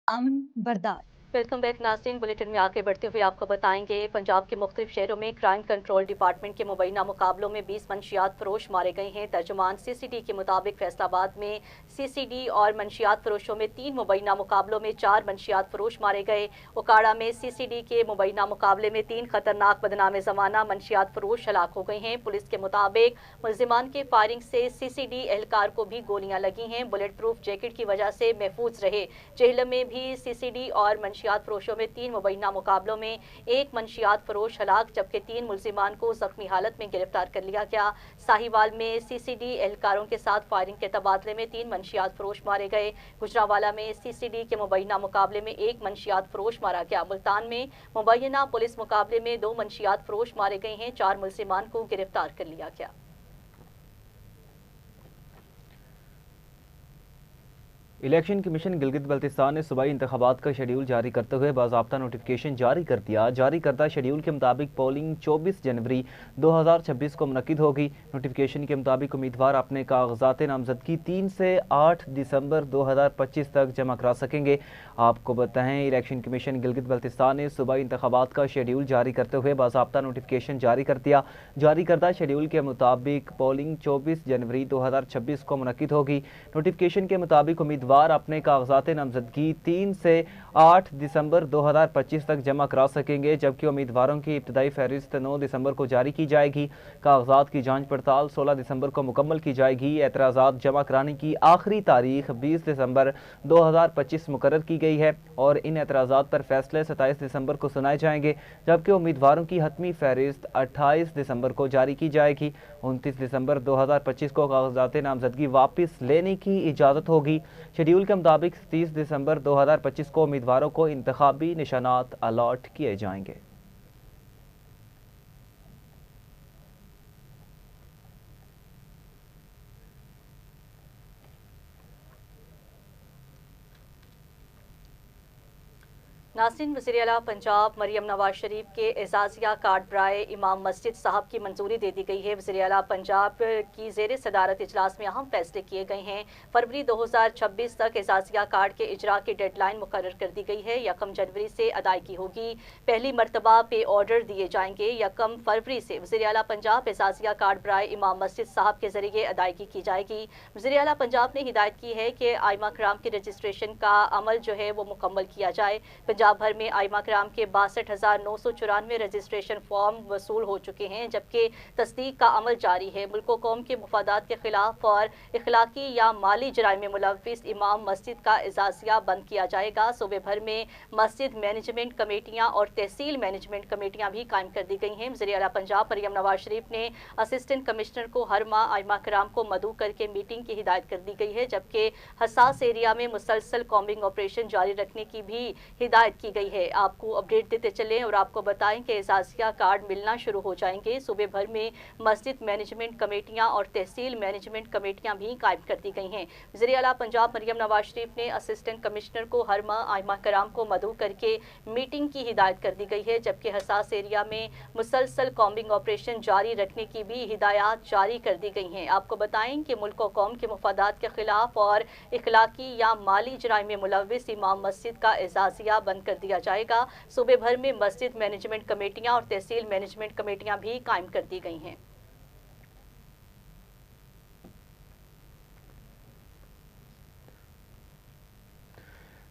امن، برداشت۔ ویلکم بیک ناظرین، بلیٹن میں آگے بڑھتے ہوئے آپ کو بتائیں گے پنجاب کے مختلف شہروں میں کرائم کنٹرول ڈپارٹمنٹ کے مبینہ مقابلوں میں 20 منشیات فروش مارے گئے ہیں۔ ترجمان سی سی ڈی کے مطابق فیصل آباد میں سی سی ڈی اور منشیات فروشوں میں 3 مبینہ مقابلوں میں 4 منشیات فروش مارے گئے۔ اوکاڑا میں سی سی ڈی کے مبینہ مقابلے میں 3 خطرناک بدنام زمانہ منشیات فروش ہلاک ہو گئے ہیں۔ پولیس کے مطابق ملزمان کے فائرنگ سے سی سی ڈی اہلکار کو بھی گولیاں لگی ہیں، بلٹ پروف جیکٹ کی وجہ سے محفوظ رہے۔ جہلم میں بھی سی سی ڈی اور منشیات منشیات فروشوں میں 3 مبینہ مقابلوں میں 1 منشیات فروش ہلاک جبکہ 3 ملزمان کو زخمی حالت میں گرفتار کر لیا گیا۔ ساہیوال میں CCD اہلکاروں کے ساتھ فائرنگ کے تبادلے میں 3 منشیات فروش مارے گئے۔ گجرانوالہ میں CCD کے مبینہ مقابلے میں 1 منشیات فروش مارا گیا۔ ملتان میں مبینہ پولیس مقابلے میں 2 منشیات فروش مارے گئے ہیں، 4 ملزمان کو گرفتار کر لیا گیا۔ الیکشن کمیشن گلگت بلتستان نے صوبائی انتخابات کا شیڈیول جاری کرتے ہوئے باضابطہ نوٹیفکیشن جاری کر دیا۔ جاری کردہ شیڈیول کے مطابق پولنگ 24 جنوری 2026 کو منعقد ہوگی۔ نوٹیفکیشن کے مطابق امیدوار اپنے کاغذات نامزدگی 3 سے 8 دسمبر 2025 تک جمع کرا سکیں گے۔ آپ کو بتائیں الیکشن کمیشن گلگت بلتستان نے صوبائی انتخابات کا شیڈیول جاری کرتے ہوئے باضابطہ نوٹیفکیشن جاری کر دیا۔ جاری کردہ شیڈیول کے مطابق پولنگ 24 جنوری 2026 کو منعقد ہوگی۔ نوٹیفکیشن کے مطابق امیدوار اپنے کاغذات نامزدگی 3 سے 8 دسمبر 2025 تک جمع کرا سکیں گے جبکہ امیدواروں کی ابتدائی فہرست 9 دسمبر کو جاری کی جائے گی۔ کاغذات کی جانچ پڑتال 16 دسمبر کو مکمل کی جائے گی۔ اعتراضات جمع کرانے کی آخری تاریخ 20 دسمبر 2025 مقرر کی گئی ہے اور ان اعتراضات پر فیصلے 27 دسمبر کو سنائے جائیں گے جبکہ امیدواروں کی حتمی فہرست 28 دسمبر کو جاری کی جائے گی۔ 29 دسمبر 2025 کو کاغذات نامزدگی واپس لینے کی اجازت ہوگی۔ شیڈیول کے مطابق 30 دسمبر 2025 کو امیدواروں کو انتخابی نشانات الاٹ کیے جائیں گے۔ ناظرین، وزیر اعلیٰ پنجاب مریم نواز شریف کے اعزازیہ کارڈ برائے امام مسجد صاحب کی منظوری دے دی گئی ہے۔ وزیر اعلیٰ پنجاب کی زیر صدارت اجلاس میں اہم فیصلے کیے گئے ہیں۔ فروری 2026 تک اعزازیہ کارڈ کے اجرا کی ڈیڈ لائن مقرر کر دی گئی ہے۔ 1 جنوری سے ادائیگی ہوگی۔ پہلی مرتبہ پے آرڈر دیے جائیں گے۔ 1 فروری سے وزیر اعلیٰ پنجاب اعزازیہ کارڈ برائے امام مسجد صاحب کے ذریعے ادائیگی کی جائے گی۔ وزیر اعلیٰ پنجاب نے ہدایت کی ہے کہ ائمہ کرام کے رجسٹریشن کا عمل جو ہے وہ مکمل کیا جائے۔ پنجاب بھر میں ائمہ کرام کے 62,994 رجسٹریشن فارم وصول ہو چکے ہیں جبکہ تصدیق کا عمل جاری ہے۔ ملک و قوم کے مفادات کے خلاف اور اخلاقی یا مالی جرائم میں ملوث امام مسجد کا اعزازیہ بند کیا جائے گا۔ صوبے بھر میں مسجد مینجمنٹ کمیٹیاں اور تحصیل مینجمنٹ کمیٹیاں بھی قائم کر دی گئی ہیں۔ وزیر اعلیٰ پنجاب مریم نواز شریف نے اسسٹنٹ کمشنر کو ہر ماہ ائمہ کرام کو مدعو کر کے میٹنگ کی ہدایت کر دی گئی ہے جبکہ حساس ایریا میں مسلسل کامبنگ آپریشن جاری رکھنے کی بھی ہدایت کی گئی ہے۔ آپ کو اپڈیٹ دیتے چلیں اور آپ کو بتائیں کہ اعزازیہ کارڈ ملنا شروع ہو جائیں گے۔ صوبے بھر میں مسجد مینجمنٹ کمیٹیاں اور تحصیل مینجمنٹ کمیٹیاں بھی قائم کر دی گئی ہیں۔ وزیر اعلیٰ پنجاب مریم نواز شریف نے اسسٹنٹ کمشنر کو ہر ماہ ائمہ کرام کو مدعو کر کے میٹنگ کی ہدایت کر دی گئی ہے جبکہ حساس ایریا میں مسلسل کامبنگ آپریشن جاری رکھنے کی بھی ہدایات جاری کر دی گئی ہیں۔ آپ کو بتائیں کہ ملک و قوم کے مفادات کے خلاف اور اخلاقی یا مالی جرائم میں ملوث امام مسجد کا اعزازیہ بند کر دیا جائے گا۔ صوبے بھر میں مسجد مینجمنٹ کمیٹیاں اور تحصیل مینجمنٹ کمیٹیاں بھی قائم کر دی گئی ہیں۔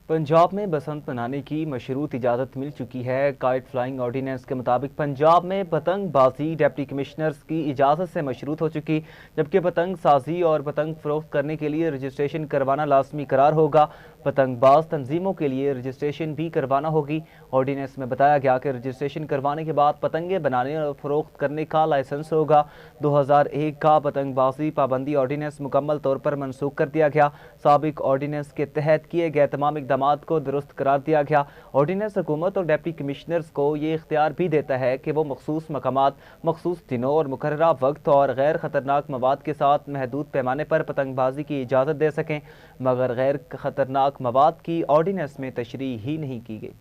پنجاب میں بسنت منانے کی مشروط اجازت مل چکی ہے۔ کائٹ فلائنگ آرڈیننس کے مطابق پنجاب میں پتنگ بازی ڈپٹی کمشنرز کی اجازت سے مشروط ہو چکی جبکہ پتنگ سازی اور پتنگ فروخت کرنے کے لیے رجسٹریشن کروانا لازمی قرار ہوگا۔ پتنگ باز تنظیموں کے لیے رجسٹریشن بھی کروانا ہوگی۔ آرڈیننس میں بتایا گیا کہ رجسٹریشن کروانے کے بعد پتنگیں بنانے اور فروخت کرنے کا لائسنس ہوگا۔ 2001 کا پتنگ بازی پابندی آرڈیننس مکمل طور پر منسوخ کر دیا گیا۔ سابق آرڈیننس کے تحت کیے گئے تمام اقدامات کو درست قرار دیا گیا۔ آرڈیننس حکومت اور ڈپٹی کمشنرز کو یہ اختیار بھی دیتا ہے کہ وہ مخصوص مقامات، مخصوص دنوں اور مقررہ وقت اور غیر خطرناک مواد کے ساتھ محدود پیمانے پر پتنگ بازی کی اجازت دے سکیں، مگر غیر خطرناک مواد کی آرڈیننس میں تشریح ہی نہیں کی گئی۔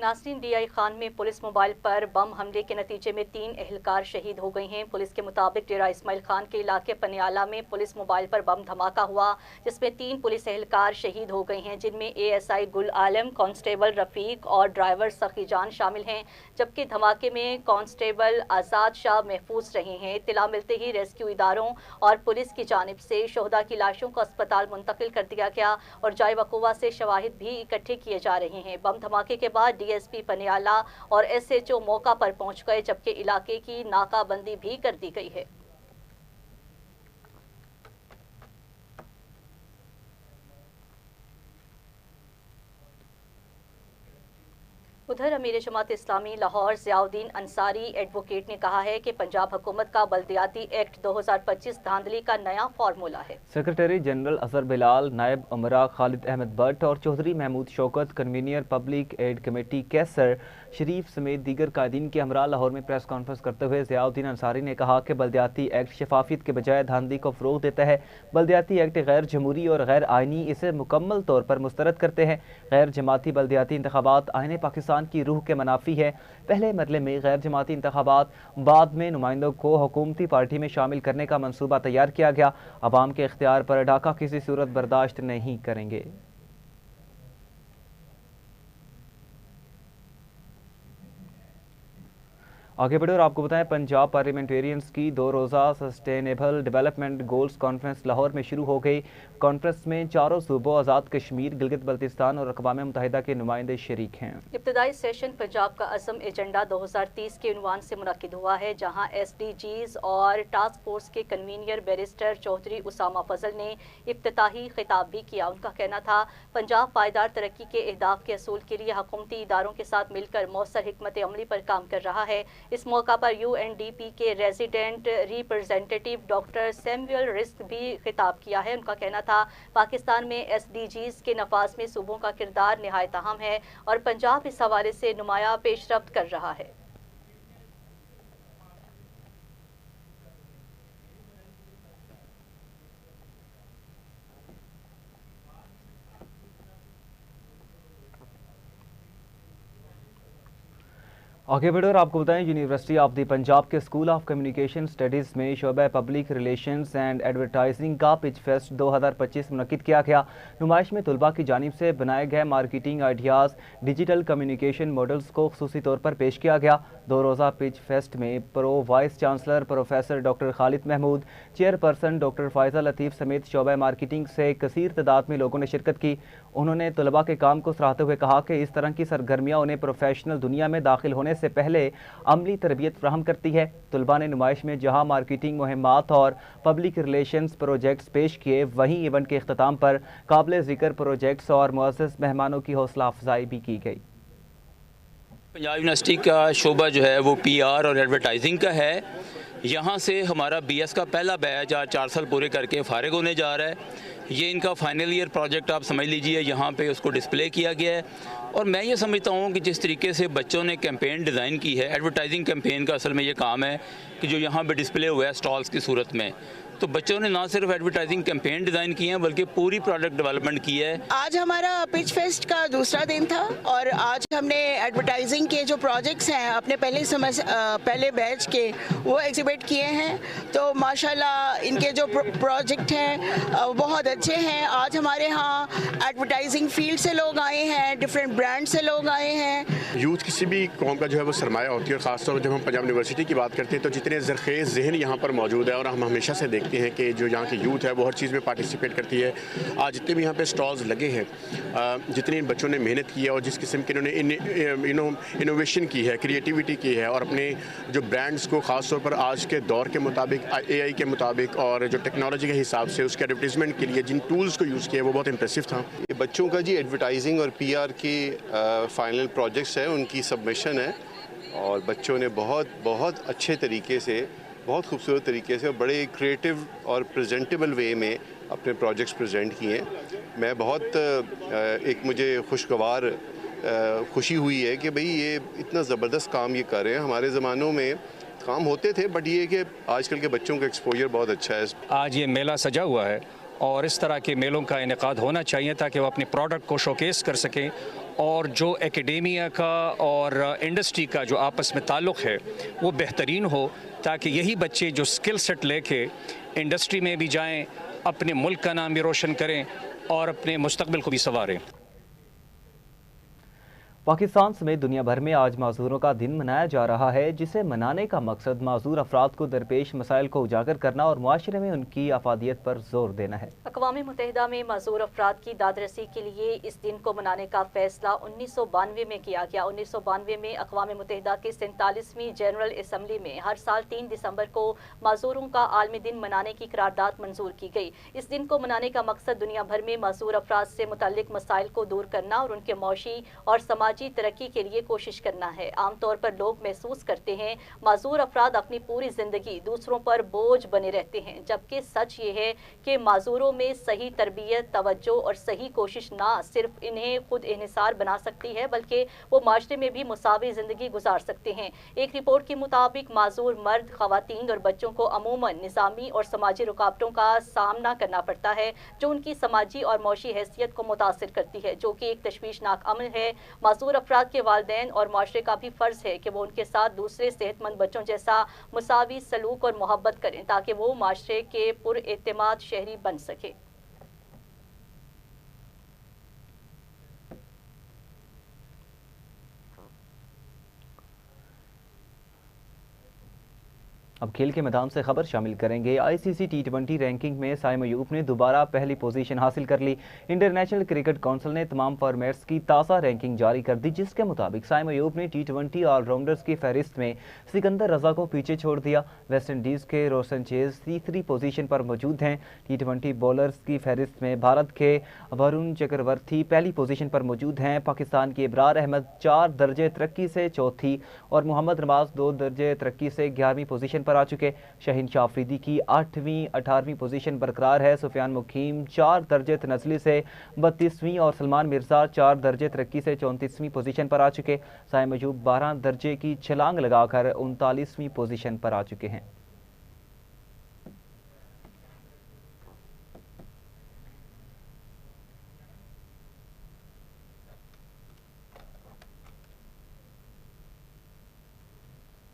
नासरीन, DI खान में पुलिस मोबाइल पर बम हमले के नतीजे में 3 एहलकार शहीद हो गए हैं। पुलिस के मुताबिक डेरा इस्माइल खान के इलाके पनियाला में पुलिस मोबाइल पर बम धमाका हुआ, जिसमें 3 पुलिस एहलकार शहीद हो गए हैं, जिनमें ASI गुल आलम, कांस्टेबल रफीक और ड्राइवर सखी जान शामिल हैं, जबकि धमाके में कांस्टेबल आज़ाद शाह महफूज रहे हैं। इत्तला मिलते ही रेस्क्यू इदारों और पुलिस की जानिब से शोहदा की लाशों को अस्पताल मुंतकिल कर दिया गया और जाए वक़ूआ से शवाहिद भी इकट्ठे किए जा रहे हैं। बम धमाके के बाद DSP पनियाला और SHO मौका पर पहुंच गए, जबकि इलाके की नाकाबंदी भी कर दी गई है। उधर अमीर जमात इस्लामी लाहौर ज़ियाउद्दीन अंसारी एडवोकेट ने कहा है कि पंजाब हुकूमत का बल्दियाती एक्ट 2025 धांधली का नया फार्मूला है। सेक्रेटरी जनरल अजहर बिलाल, नायब उमरा खालिद अहमद भट्ट और Chaudhry Mahmood Shaukat, convener public aid committee Qaiser Sharif समेत दीगर कायदीन के हमरा लाहौर में प्रेस कॉन्फ्रेंस करते हुए ज़ियाउद्दीन अंसारी ने कहा कि बल्दियाती एक्ट शफाफियत के बजाय धांधली को फ़रोग़ देता है। बल्दियाती एक्ट गैर जमहूरी और गैर आइनी इसे मुकम्मल तौर पर मुस्तरद करते हैं। गैर जमाती बल्दियाती इंतखाबात आईन पाकिस्तान की रूह के मनाफी है। पहले मरले में गैर जमाती इंतखाबात, बाद में नुमाइंदों को हुकूमती पार्टी में शामिल करने का मंसूबा तैयार किया गया। अवाम के इख्तियार पर डाका किसी सूरत बर्दाश्त नहीं करेंगे। आगे बढ़े और आपको बताएं, पंजाब पार्लियामेंटेरियंस की 2 रोज़ा sustainable development goals conference Lahore में शुरू हो गई। कॉन्फ्रेंस में चारों सूबों, आज़ाद कश्मीर, गिलगित बल्तिस्तान और अक़वाम मुत्तहिदा के नुमाइंदे शरीक हैं। इब्तदाई सेशन पंजाब का अज़म एजेंडा 2030 के उन्वान से मुनक्किद हुआ है, जहाँ SDGs और टास्क फोर्स के कन्वीनियर बैरिस्टर चौधरी उसामा फजल ने इफ्तिताही खिताब भी किया। उनका कहना था, पंजाब पायदार तरक्की के अहदाफ के असूल के लिए हुकूमती इदारों के साथ मिलकर मौसर हिकमत अमली पर काम कर रहा है। इस मौका पर UNDP के resident representative doctor Samuel risk भी खिताब किया है। उनका कहना था, पाकिस्तान में SDGs के नफाज में सूबों का किरदार निहायत अहम है और पंजाब इस हवाले से नुमाया पेशरफ्त कर रहा है। आगे बढ़े और आपको बताएं, यूनिवर्सिटी ऑफ द पंजाब के स्कूल ऑफ कम्युनिकेशन स्टडीज़ में शोबा पब्लिक रिलेशंस एंड एडवर्टाइजिंग का पिच फेस्ट 2025 मुनक्किद किया गया। नुमाइश में तलबा की जानिब से बनाए गए marketing ideas, digital communication models को खुसूसी तौर पर पेश किया गया। 2 रोज़ा पिच फेस्ट में pro vice chancellor professor doctor Khalid Mahmood, chairperson doctor Faiza Latif समेत शोबा मार्केटिंग से कसीर तादाद में लोगों ने शिरकत की। उन्होंने तलबा के काम को सराहते हुए कहा कि इस तरह की सरगर्मियाँ उन्हें प्रोफेशनल दुनिया में दाखिल होने से पहले अमली तरबियत फराहम करती है। तलबा ने नुमाइश में जहां मार्केटिंग मुहिमात और पब्लिक रिलेशंस प्रोजेक्ट्स पेश किए, वहीं इवेंट के इख्तिताम पर काबिल ज़िक्र प्रोजेक्ट्स और मुअज़्ज़ज़ मेहमानों की हौसला अफजाई भी की गई। पंजाब यूनिवर्सिटी का शोबा जो है वो PR और एडवर्टाइजिंग का है। यहाँ से हमारा BS का पहला बैच आज 4 साल पूरे करके फ़ारिग होने जा रहा है। ये इनका फाइनल ईयर प्रोजेक्ट आप समझ लीजिए, यहाँ पे उसको डिस्प्ले किया गया है। और मैं ये समझता हूँ कि जिस तरीके से बच्चों ने कैंपेन डिज़ाइन की है, एडवर्टाइजिंग कैंपेन का असल में ये काम है कि जो यहाँ पे डिस्प्ले हुआ है स्टॉल्स की सूरत में, तो बच्चों ने ना सिर्फ एडवर्टाइजिंग कैंपेन डिज़ाइन की है बल्कि पूरी प्रोडक्ट डेवलपमेंट की है। आज हमारा पिच फेस्ट का दूसरा दिन था और आज हमने एडवर्टाइजिंग के जो प्रोजेक्ट्स हैं अपने पहले बैच के वो एग्जिबिट किए हैं। तो माशाल्लाह इनके जो प्रोजेक्ट हैं बहुत अच्छे हैं। आज हमारे यहाँ एडवर्टाइजिंग फील्ड से लोग आए हैं, डिफरेंट ब्रांड से लोग आए हैं। यूथ किसी भी कौम का जो है वो सरमाया होती है और ख़ासतौर पर जब हम पंजाब यूनिवर्सिटी की बात करते हैं तो जितने ज़रख़ेज़ ज़हन यहाँ पर मौजूद है और हम हमेशा से देखते हैं कि जो यहाँ की यूथ है वो हर चीज़ में पार्टिसिपेट करती है। आज जितने भी यहाँ पे स्टॉल्स लगे हैं, जितने इन बच्चों ने मेहनत की है और जिस किस्म के इन्होंने इनोवेशन की है, क्रिएटिविटी की है और अपने जो ब्रांड्स को ख़ास तौर पर आज के दौर के मुताबिक, AI के मुताबिक और जो टेक्नोलॉजी के हिसाब से उसके एडवर्टीज़मेंट के लिए जिन टूल्स को यूज़ किया वो बहुत इंप्रेसिव था। ये बच्चों का जी एडवर्टाइजिंग और PR की फाइनल प्रोजेक्ट्स है, उनकी सबमिशन है और बच्चों ने बहुत अच्छे तरीके से, बहुत खूबसूरत तरीके से और बड़े क्रिएटिव और प्रेजेंटेबल वे में अपने प्रोजेक्ट्स प्रेजेंट किए हैं। मैं बहुत एक मुझे खुशगवार खुशी हुई है कि भाई ये इतना ज़बरदस्त काम ये कर रहे हैं। हमारे ज़मानों में काम होते थे बट ये कि आजकल के बच्चों का एक्सपोजर बहुत अच्छा है। आज ये मेला सजा हुआ है और इस तरह के मेलों का इनेकाद होना चाहिए ताकि वो अपने प्रोडक्ट को शोकेस कर सकें اور جو ایکیڈیمیا کا اور انڈسٹری کا جو آپس میں تعلق ہے وہ بہترین ہو، تاکہ یہی بچے جو سکل سیٹ لے کے انڈسٹری میں بھی جائیں، اپنے ملک کا نام بھی روشن کریں اور اپنے مستقبل کو بھی سنواریں۔ پاکستان سمیت دنیا بھر میں آج معذوروں کا دن منایا جا رہا ہے، جسے منانے کا مقصد معذور افراد کو درپیش مسائل کو اجاگر کرنا اور معاشرے میں ان کی افادیت پر زور دینا ہے۔ اقوام متحدہ میں معذور افراد کی داد رسی کے لیے اس دن کو منانے کا فیصلہ 1992 میں کیا گیا۔ 1992 میں اقوام متحدہ کے 47ویں جنرل اسمبلی میں ہر سال 3 دسمبر کو معذوروں کا عالمی دن منانے کی قرارداد منظور کی گئی۔ اس دن کو منانے کا مقصد دنیا بھر میں معذور افراد سے متعلق مسائل کو دور کرنا اور ان کے معاشی اور سماجی ترقی کے لیے کوشش کرنا ہے۔ عام طور پر لوگ محسوس کرتے ہیں معذور افراد اپنی پوری زندگی دوسروں پر بوجھ بنے رہتے ہیں، جبکہ سچ یہ ہے کہ معذوروں میں صحیح تربیت، توجہ اور صحیح کوشش نہ صرف انہیں خود انحصار بنا سکتی ہے، بلکہ وہ معاشرے میں بھی مساوی زندگی گزار سکتے ہیں۔ ایک رپورٹ کے مطابق معذور مرد، خواتین اور بچوں کو عموماً نظامی اور سماجی رکاوٹوں کا سامنا کرنا پڑتا ہے جو ان کی سماجی اور معاشی حیثیت کو متاثر کرتی ہے، جو کہ ایک تشویشناک عمل ہے۔ معذور افراد کے والدین اور معاشرے کا بھی فرض ہے کہ وہ ان کے ساتھ دوسرے صحت مند بچوں جیسا مساوی سلوک اور محبت کریں تاکہ وہ معاشرے کے پر اعتماد شہری بن سکے۔ اب کھیل کے میدان سے خبر شامل کریں گے۔ آئی سی سی T20 رینکنگ میں سائم ایوب نے دوبارہ پہلی پوزیشن حاصل کر لی۔ انٹرنیشنل کرکٹ کونسل نے تمام فارمیٹس کی تازہ رینکنگ جاری کر دی، جس کے مطابق سائم ایوب نے T20 آل راؤنڈرز کی فہرست میں سکندر رضا کو پیچھے چھوڑ دیا۔ ویسٹ انڈیز کے روشن چیز تیسری پوزیشن پر موجود ہیں۔ T20 بولرز کی فہرست میں بھارت کے ورون چکرورتی پہلی پوزیشن پر موجود ہیں۔ پاکستان کی ابرار احمد 4 درجے ترقی سے چوتھی اور محمد نواز 2 درجے ترقی سے 11ویں پوزیشن پر آ چکے۔ شاہین شاہ افریدی کی 8ویں 18ویں پوزیشن برقرار ہے۔ سفیان مقیم 4 درجے تنزلی سے 32ویں اور سلمان مرزا 4 درجے ترقی سے 34ویں پوزیشن پر آ چکے۔ سائم ایوب 12 درجے کی چھلانگ لگا کر 39ویں پوزیشن پر آ چکے ہیں۔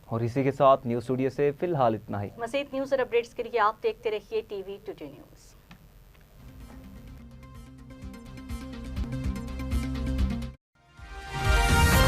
اور اسی کے ساتھ نیوز اسٹوڈیو سے فی الحال اتنا ہی۔ مزید نیوز اور اپڈیٹس کے لیے آپ دیکھتے رہیے TV Today نیوز۔